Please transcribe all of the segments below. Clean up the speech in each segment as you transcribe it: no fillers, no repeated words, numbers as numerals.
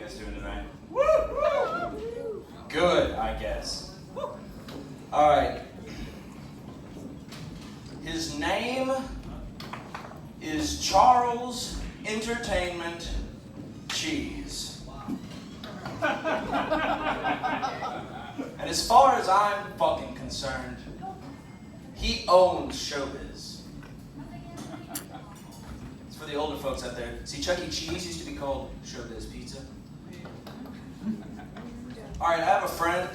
guys doing tonight? Woo! Good, I guess. All right. His name is Charles Entertainment Cheese. And as far as I'm fucking concerned, he owns showbiz. It's for the older folks out there. See, Chuck E. Cheese used to be called Showbiz Pizza. All right, I have a friend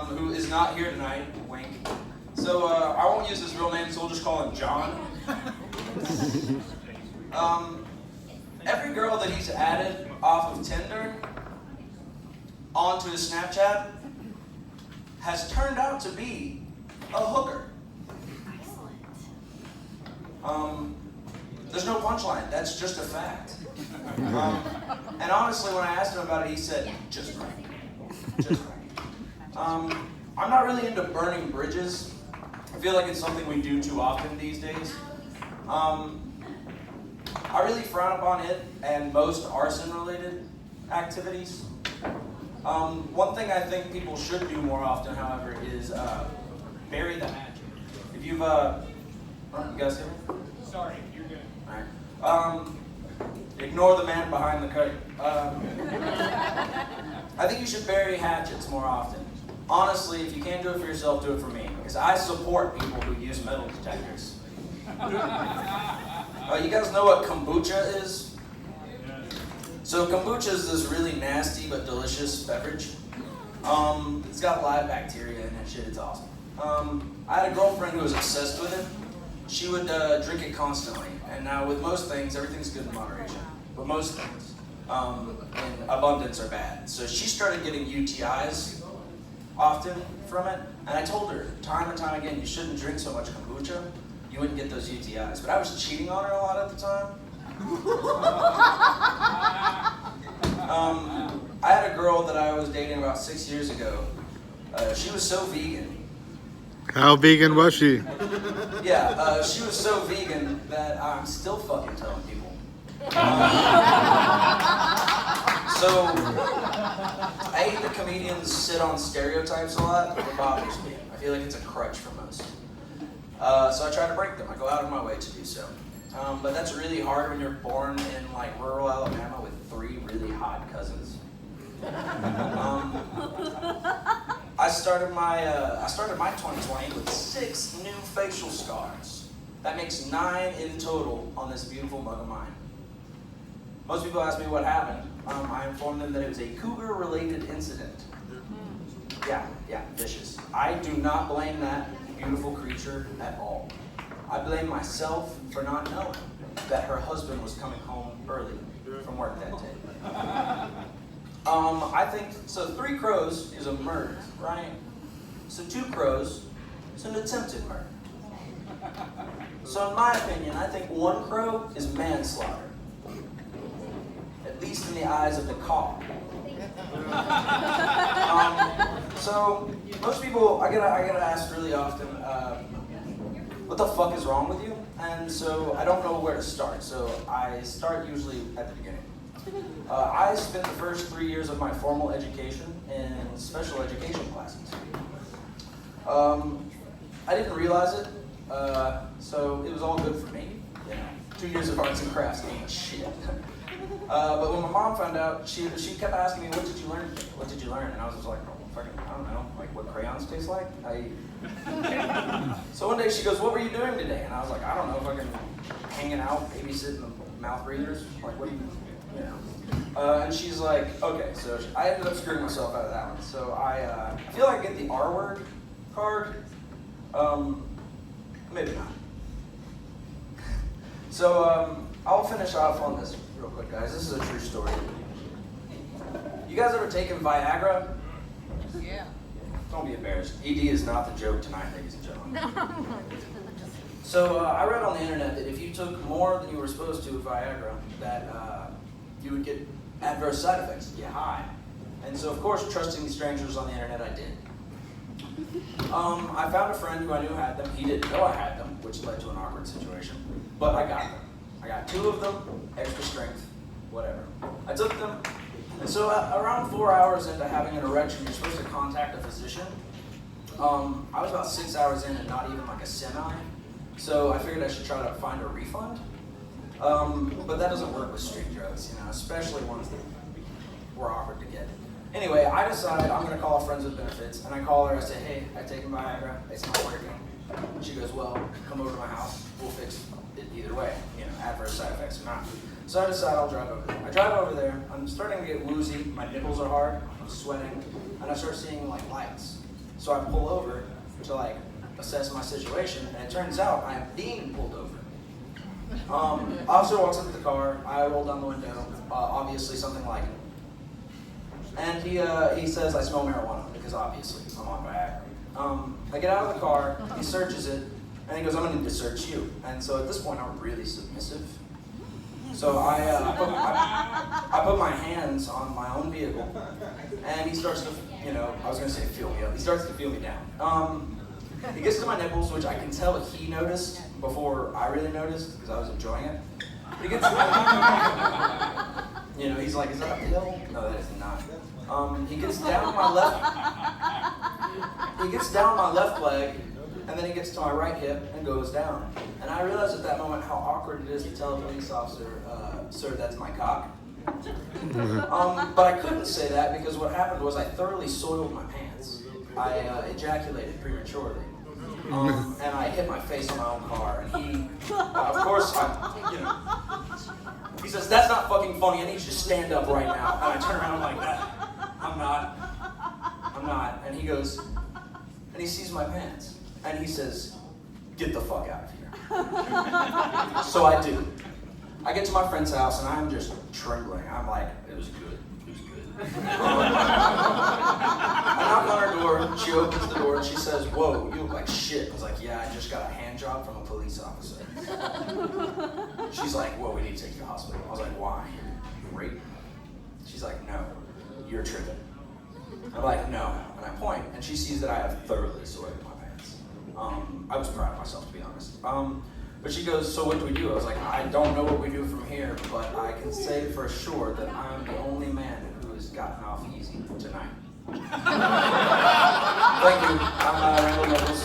who is not here tonight, wink. So I won't use his real name, so we'll just call him John. Every girl that he's added off of Tinder onto his Snapchat has turned out to be a hooker. There's no punchline, that's just a fact. And honestly, when I asked him about it, he said, just right. Just right. I'm not really into burning bridges. I feel like it's something we do too often these days. I really frown upon it and most arson-related activities. One thing I think people should do more often, however, is bury the hatchet. If you've, you guys hear me? Sorry, you're good. All right. Ignore the man behind the curtain. I think you should bury hatchets more often. Honestly, if you can't do it for yourself, do it for me. Because I support people who use metal detectors. You guys know what kombucha is? So kombucha is this really nasty but delicious beverage. It's got live bacteria in it, shit, it's awesome. I had a girlfriend who was obsessed with it. She would drink it constantly. And now with most things, everything's good in moderation. But most things in abundance are bad. So she started getting UTIs often from it. And I told her time and time again, you shouldn't drink so much kombucha. You wouldn't get those UTIs. But I was cheating on her a lot at the time. I had a girl that I was dating about 6 years ago. She was so vegan. How vegan was she? Yeah, she was so vegan that I'm still fucking telling people. So, I hate that comedians sit on stereotypes a lot. It bothers me. I feel like it's a crutch for most. So I try to break them. I go out of my way to do so. But that's really hard when you're born in like rural Alabama with 3 really hot cousins. I started my 2020 with 6 new facial scars. That makes 9 in total on this beautiful mug of mine. Most people ask me what happened. I informed them that it was a cougar-related incident. Yeah, vicious. I do not blame that beautiful creature at all. I blame myself for not knowing that her husband was coming home early from work that day. I think, so 3 crows is a murder, right? So 2 crows is an attempted murder. So in my opinion, I think 1 crow is manslaughter. At least in the eyes of the cop. So most people, I get asked really often, what the fuck is wrong with you? And so I don't know where to start. So I start usually at the beginning. I spent the first 3 years of my formal education in special education classes. I didn't realize it, so it was all good for me. You know, 2 years of arts and crafts ain't shit. But when my mom found out, she kept asking me, what did you learn today? What did you learn? And I was just like, I don't know, like what crayons taste like? So one day she goes, what were you doing today? And I was like, I don't know, fucking hanging out, babysitting the mouth breathers. Like, what do you know? And she's like, okay, so I ended up screwing myself out of that one. So I feel like I get the R word card. Maybe not. So I'll finish off on this real quick, guys. This is a true story. You guys ever taken Viagra? Yeah. Don't be embarrassed. ED is not the joke tonight, ladies and gentlemen. So I read on the internet that if you took more than you were supposed to with Viagra, that you would get adverse side effects, get high. And so, of course, trusting these strangers on the internet, I did. I found a friend who I knew had them. He didn't know I had them, which led to an awkward situation. But I got them. I got 2 of them, extra strength, whatever. I took them, And so around 4 hours into having an erection, you're supposed to contact a physician. I was about 6 hours in and not even like a semi. So I figured I should try to find a refund. But that doesn't work with street drugs, especially ones that were awkward to get. Anyway, I decide I'm gonna call Friends with Benefits, and I call her, I say, hey, I've taken Viagra, it's not working. And she goes, well, come over to my house, we'll fix it either way, adverse side effects or not. So I decide I'll drive over there. I drive over there, I'm starting to get woozy, my nipples are hard, I'm sweating, and I start seeing lights. So I pull over to assess my situation, and it turns out I'm being pulled over. Officer walks up to the car, I roll down the window, obviously something like it. And he says I smell marijuana, because obviously I'm on Viagra. I get out of the car, he searches it, and he goes, I'm gonna need to search you. And so at this point I'm really submissive. So I put my hands on my own vehicle, and he starts to, I was gonna say feel me up, he starts to feel me down. He gets to my nipples, which I can tell he noticed before I really noticed, because I was enjoying it. But he gets to my, he's like, is that a pill? No, that is not. He gets down my left leg, and then he gets to my right hip and goes down. And I realized at that moment how awkward it is to tell a police officer, sir, that's my cock. But I couldn't say that because what happened was I thoroughly soiled my pants. I ejaculated prematurely. And I hit my face on my own car, and he, of course, he says, that's not fucking funny, I need you to stand up right now. And I turn around like that. I'm not. And he goes, and he sees my pants, and he says, get the fuck out of here. So I do. I get to my friend's house, and I'm just trembling. I'm like, it was good. I knock on her door, she opens the door, and she says, whoa, you look like shit. I was like, yeah, I just got a hand job from a police officer. She's like, whoa, we need to take you to the hospital. I was like, why? Rape? She's like, no, you're tripping. I'm like, no, and I point, and she sees that I have thoroughly soiled my pants. I was proud of myself, to be honest. But she goes, so what do we do? I was like, I don't know what we do from here, but I can say for sure that I'm the only man who has gotten off easy tonight. Thank you. I'm Randall Nichols.